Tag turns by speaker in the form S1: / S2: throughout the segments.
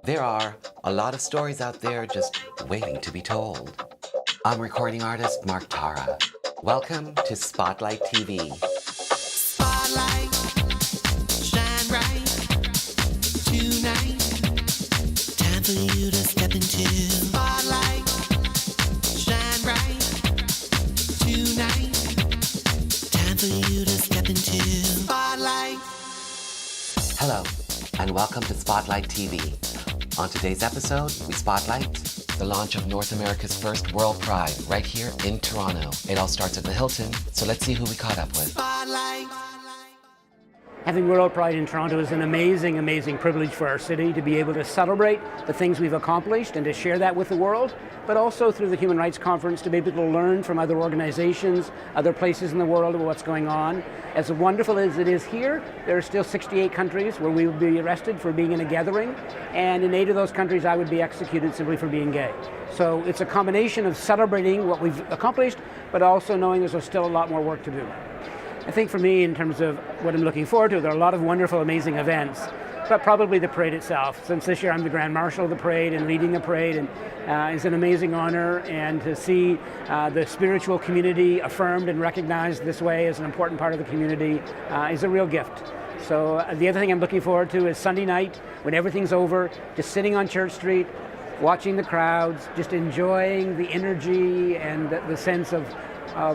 S1: There are a lot of stories out there just waiting to be told. I'm recording artist Mark Tara. Welcome to Spotlight TV.
S2: Spotlight, shine bright tonight. Time for you to step into spotlight, shine bright tonight. Time for you to step into spotlight.
S1: Hello, and welcome to Spotlight TV. On today's episode, we spotlight the launch of North America's first WorldPride right here in Toronto. It all starts at the Hilton, so let's see who we caught up with.
S2: Spotlight.
S3: Having WorldPride in Toronto is an amazing, amazing privilege for our city to be able to celebrate the things we've accomplished and to share that with the world, but also through the Human Rights Conference to be able to learn from other organizations, other places in the world of what's going on. As wonderful as it is here, there are still 68 countries where we would be arrested for being in a gathering, and in 8 of those countries I would be executed simply for being gay. So it's a combination of celebrating what we've accomplished, but also knowing there's still a lot more work to do. I think for me, in terms of what I'm looking forward to, there are a lot of wonderful, amazing events, but probably the parade itself. Since this year I'm the Grand Marshal of the parade and leading the parade, and it's an amazing honor, and to see the spiritual community affirmed and recognized this way as an important part of the community is a real gift. So the other thing I'm looking forward to is Sunday night, when everything's over, just sitting on Church Street, watching the crowds, just enjoying the energy and the sense of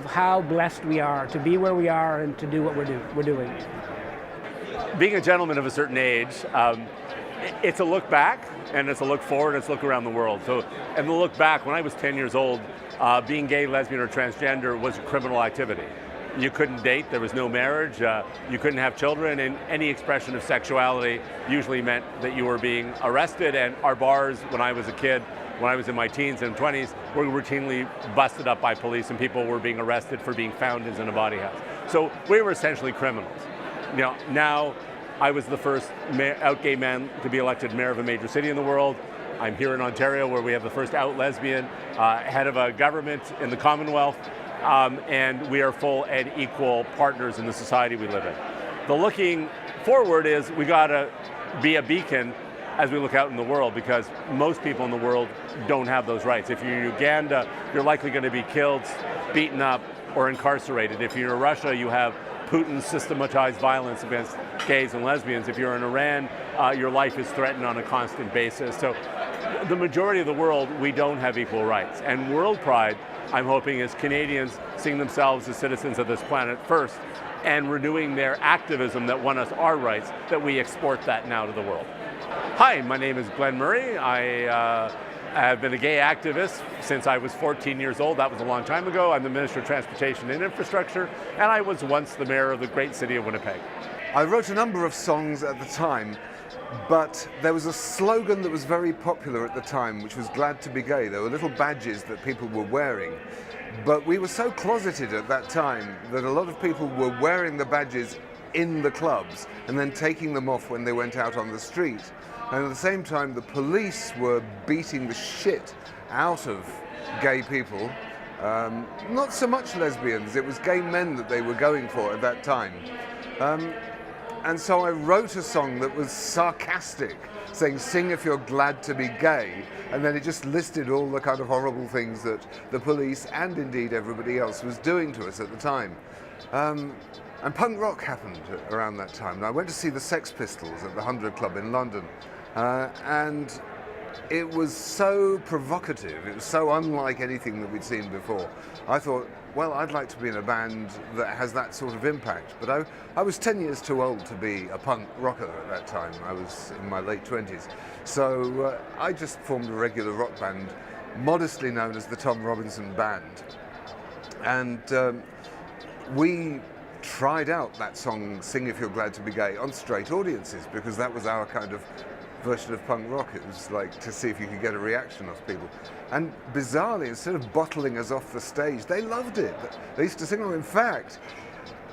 S3: how blessed we are to be where we are and to do what we're doing.
S4: Being a gentleman of a certain age, it's a look back and it's a look forward and it's a look around the world. So, and the look back, when I was 10 years old, being gay, lesbian, or transgender was a criminal activity. You couldn't date, there was no marriage, you couldn't have children, and any expression of sexuality usually meant that you were being arrested. And our bars, when I was a kid, when I was in my teens and 20s, were routinely busted up by police and people were being arrested for being found in a body house. So we were essentially criminals. You know, now I was the first out gay man to be elected mayor of a major city in the world. I'm here in Ontario, where we have the first out lesbian head of a government in the Commonwealth, and we are full and equal partners in the society we live in. The looking forward is we gotta be a beacon as we look out in the world, because most people in the world don't have those rights. If you're in Uganda, you're likely going to be killed, beaten up, or incarcerated. If you're in Russia, you have Putin's systematized violence against gays and lesbians. If you're in Iran, your life is threatened on a constant basis. So the majority of the world, we don't have equal rights. And WorldPride, I'm hoping, is Canadians seeing themselves as citizens of this planet first and renewing their activism that won us our rights, that we export that now to the world. Hi, my name is Glenn Murray. I have been a gay activist since I was 14 years old. That was a long time ago. I'm the Minister of Transportation and Infrastructure, and I was once the mayor of the great city of Winnipeg.
S5: I wrote a number of songs at the time, but there was a slogan that was very popular at the time, which was "Glad to be gay." There were little badges that people were wearing, but we were so closeted at that time that a lot of people were wearing the badges in the clubs and then taking them off when they went out on the street. And at the same time, the police were beating the shit out of gay people. Not so much lesbians, it was gay men that they were going for at that time. And so I wrote a song that was sarcastic, saying, "Sing if you're glad to be gay." And then it just listed all the kind of horrible things that the police and indeed everybody else was doing to us at the time. And punk rock happened around that time. And I went to see the Sex Pistols at the 100 Club in London. And it was so provocative, it was so unlike anything that we'd seen before. I thought, well, I'd like to be in a band that has that sort of impact. But I was 10 years too old to be a punk rocker at that time. I was in my late 20s. So I just formed a regular rock band, modestly known as the Tom Robinson Band. And we tried out that song, "Sing If You're Glad to Be Gay," on straight audiences, because that was our kind of version of punk rock. It was like to see if you could get a reaction off people. And bizarrely, instead of bottling us off the stage, they loved it. They used to sing along. In fact,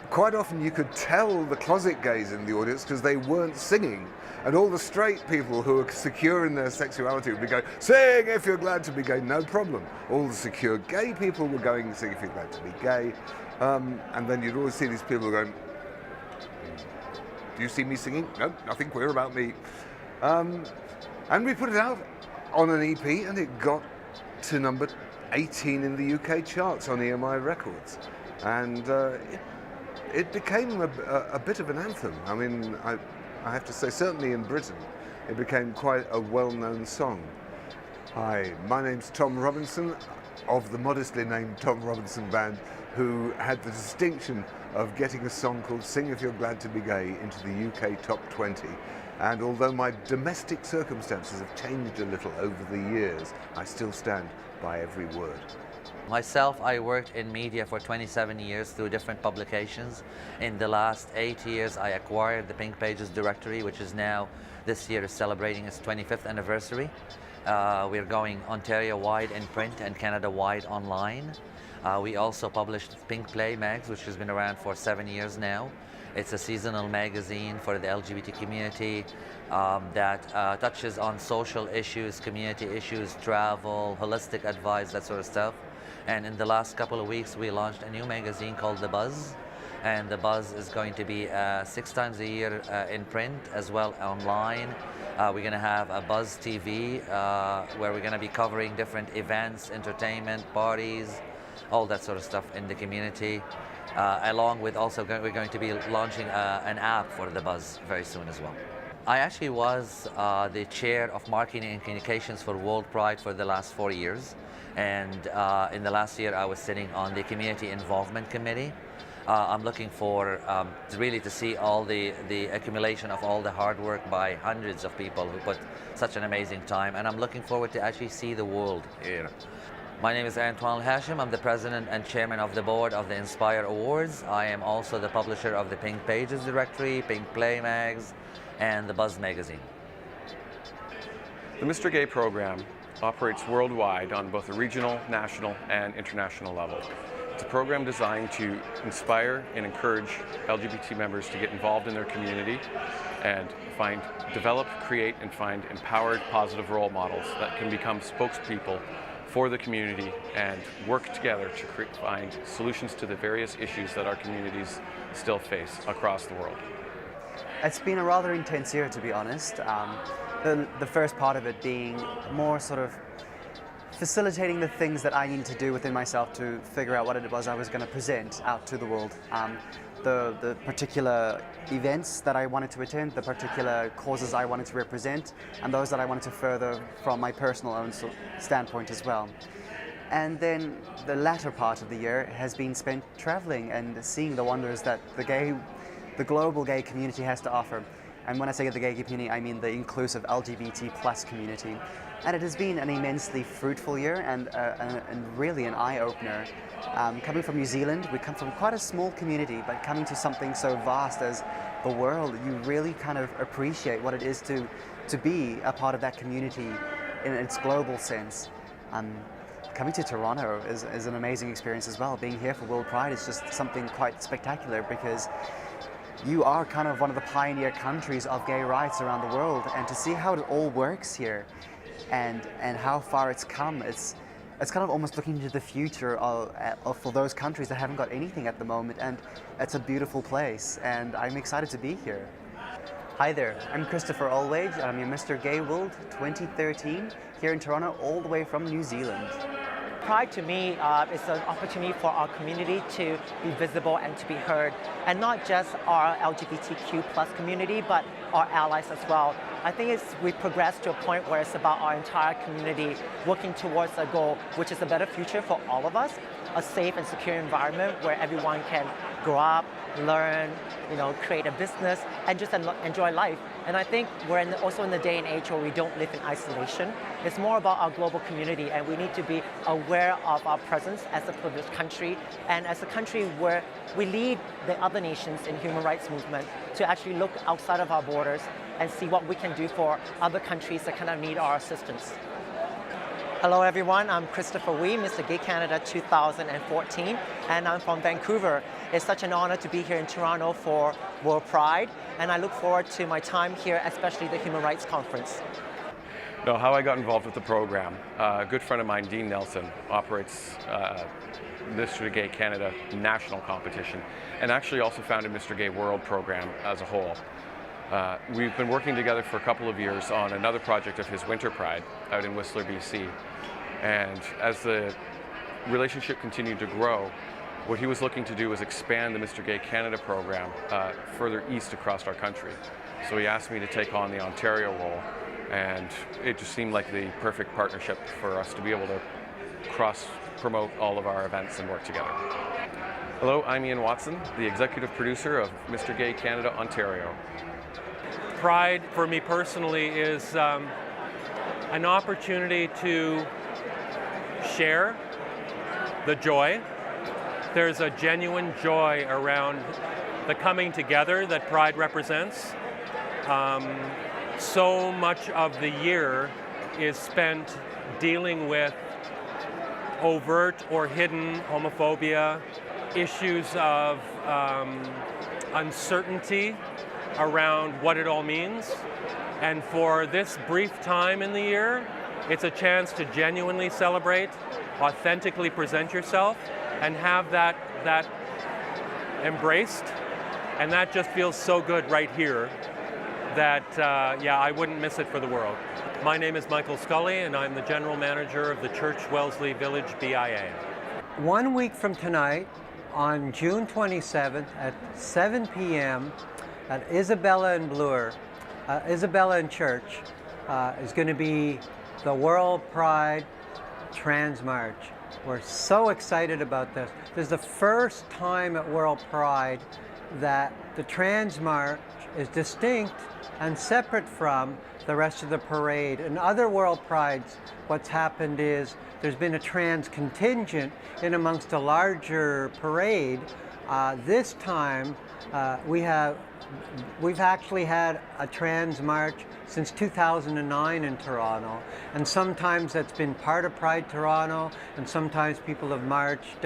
S5: quite often you could tell the closet gays in the audience because they weren't singing. And all the straight people who were secure in their sexuality would be going, "Sing if you're glad to be gay," no problem. All the secure gay people were going, "Sing if you're glad to be gay." And then you'd always see these people going, "Do you see me singing? No, nothing queer about me." And we put it out on an EP, and it got to number 18 in the UK charts on EMI Records. And it became a bit of an anthem. I mean, I have to say, certainly in Britain, it became quite a well-known song. Hi, my name's Tom Robinson of the modestly named Tom Robinson Band, who had the distinction of getting a song called Sing If You're Glad to Be Gay into the UK Top 20. And although my domestic circumstances have changed a little over the years, I still stand by every word.
S6: Myself, I worked in media for 27 years through different publications. In the last 8 years, I acquired the Pink Pages directory, which is now, this year is celebrating its 25th anniversary. We're going Ontario-wide in print and Canada-wide online. We also published Pink Play Mags, which has been around for 7 years now. It's a seasonal magazine for the LGBT community that touches on social issues, community issues, travel, holistic advice, that sort of stuff. And in the last couple of weeks, we launched a new magazine called The Buzz. And The Buzz is going to be 6 times a year in print as well online. We're going to have a Buzz TV where we're going to be covering different events, entertainment, parties, all that sort of stuff in the community. Along with also, we're going to be launching an app for The Buzz very soon as well. I actually was the chair of marketing and communications for WorldPride for the last 4 years. And in the last year, I was sitting on the community involvement committee. I'm looking for really to see all the accumulation of all the hard work by hundreds of people who put such an amazing time. And I'm looking forward to actually see the world here. My name is Antoine Hashim. I'm the president and chairman of the board of the Inspire Awards. I am also the publisher of the Pink Pages directory, Pink Play Mags, and the Buzz magazine.
S7: The Mr. Gay program operates worldwide on both a regional, national, and international level. It's a program designed to inspire and encourage LGBT members to get involved in their community and develop, create, and find empowered, positive role models that can become spokespeople for the community and work together to find solutions to the various issues that our communities still face across the world.
S8: It's been a rather intense year, to be honest. The first part of it being more sort of facilitating the things that I needed to do within myself to figure out what it was I was going to present out to the world. The particular events that I wanted to attend, the particular causes I wanted to represent, and those that I wanted to further from my personal own standpoint as well. And then the latter part of the year has been spent traveling and seeing the wonders that the global gay community has to offer. And when I say the gay community, I mean the inclusive LGBT+ community. And it has been an immensely fruitful year and really an eye-opener. Coming from New Zealand, we come from quite a small community, but coming to something so vast as the world, you really kind of appreciate what it is to be a part of that community in its global sense. Coming to Toronto is an amazing experience as well. Being here for WorldPride is just something quite spectacular because you are kind of one of the pioneer countries of gay rights around the world, and to see how it all works here and how far it's come, it's kind of almost looking into the future for those countries that haven't got anything at the moment, and it's a beautiful place, and I'm excited to be here. Hi there, I'm Christopher Allwage, and I'm your Mr. Gay World 2013 here in Toronto, all the way from New Zealand.
S9: Pride to me is an opportunity for our community to be visible and to be heard, and not just our LGBTQ+ community, but our allies as well. I think we've progressed to a point where it's about our entire community working towards a goal, which is a better future for all of us, a safe and secure environment where everyone can grow up, learn, create a business, and just enjoy life. And I think we're also in the day and age where we don't live in isolation. It's more about our global community, and we need to be aware of our presence as a privileged country, and as a country where we lead the other nations in human rights movement to actually look outside of our borders and see what we can do for other countries that kind of need our assistance. Hello everyone, I'm Christopher Wee, Mr. Gay Canada 2014, and I'm from Vancouver. It's such an honor to be here in Toronto for WorldPride, and I look forward to my time here, especially the Human Rights Conference.
S7: Now, how I got involved with the program, a good friend of mine, Dean Nelson, operates Mr. Gay Canada national competition, and actually also founded Mr. Gay World program as a whole. We've been working together for a couple of years on another project of his WorldPride out in Whistler, BC. And as the relationship continued to grow, what he was looking to do was expand the Mr. Gay Canada program further east across our country. So he asked me to take on the Ontario role, and it just seemed like the perfect partnership for us to be able to cross-promote all of our events and work together. Hello, I'm Ian Watson, the executive producer of Mr. Gay Canada, Ontario.
S10: Pride, for me personally, is an opportunity to share the joy. There's a genuine joy around the coming together that Pride represents. So much of the year is spent dealing with overt or hidden homophobia, issues of uncertainty around what it all means. And for this brief time in the year, it's a chance to genuinely celebrate, authentically present yourself, and have that embraced. And that just feels so good right here that, yeah, I wouldn't miss it for the world. My name is Michael Scully, and I'm the general manager of the Church Wellesley Village BIA.
S11: 1 week from tonight, on June 27th at 7 p.m. at Isabella and Bloor, Isabella and Church, is going to be the WorldPride Trans March. We're so excited about this. This is the first time at WorldPride that the Trans March is distinct and separate from the rest of the parade. In other WorldPrides, what's happened is there's been a trans contingent in amongst a larger parade. This time, we've actually had a trans march since 2009 in Toronto, and sometimes that's been part of Pride Toronto, and sometimes people have marched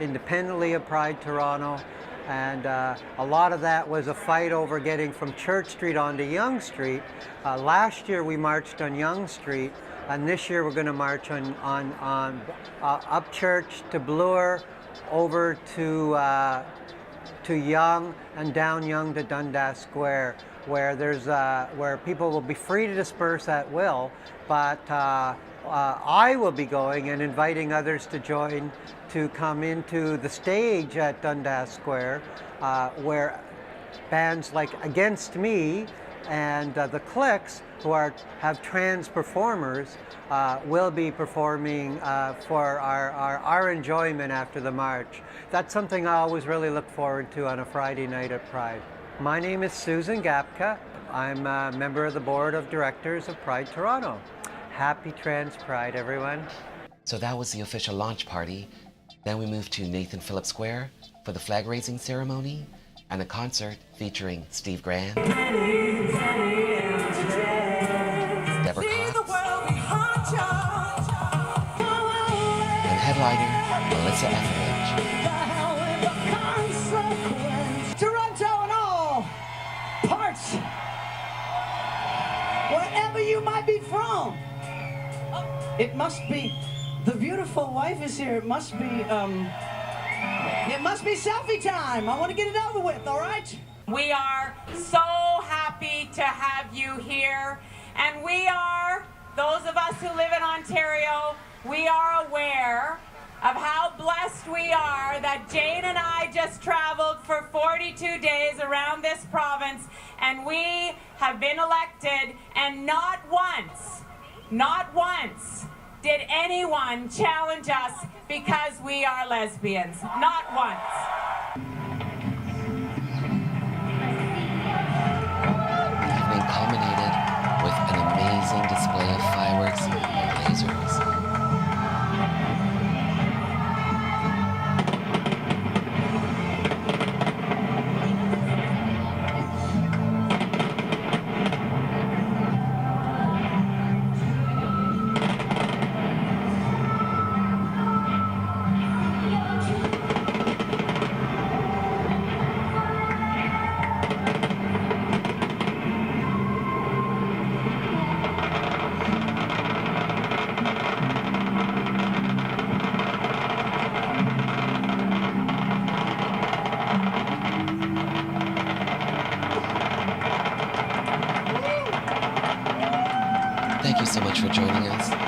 S11: independently of Pride Toronto. And a lot of that was a fight over getting from Church Street onto Yonge Street. Last year we marched on Yonge Street, and this year we're going to march on up Church to Bloor, over to Yonge, and down Yonge to Dundas Square, where there's where people will be free to disperse at will. But I will be going and inviting others to join, to come into the stage at Dundas Square, where bands like Against Me and the Clicks, who have trans performers, will be performing for our enjoyment after the march. That's something I always really look forward to on a Friday night at Pride. My name is Susan Gapka. I'm a member of the board of directors of Pride Toronto. Happy Trans Pride, everyone.
S1: So that was the official launch party. Then we moved to Nathan Phillips Square for the flag raising ceremony and a concert featuring Steve Grand, Deborah Cox, and headliner Melissa Etheridge.
S12: Toronto and all parts, wherever you might be from, it must be, the beautiful wife is here. It must be selfie time. I want to get it over with, all right?
S13: We are so happy to have you here, and we are, those of us who live in Ontario, we are aware of how blessed we are that Jane and I just traveled for 42 days around this province, and we have been elected, and not once did anyone challenge us because we are lesbians. Not once.
S1: The evening culminated with an amazing display of fireworks and lasers. Thank you so much for joining us.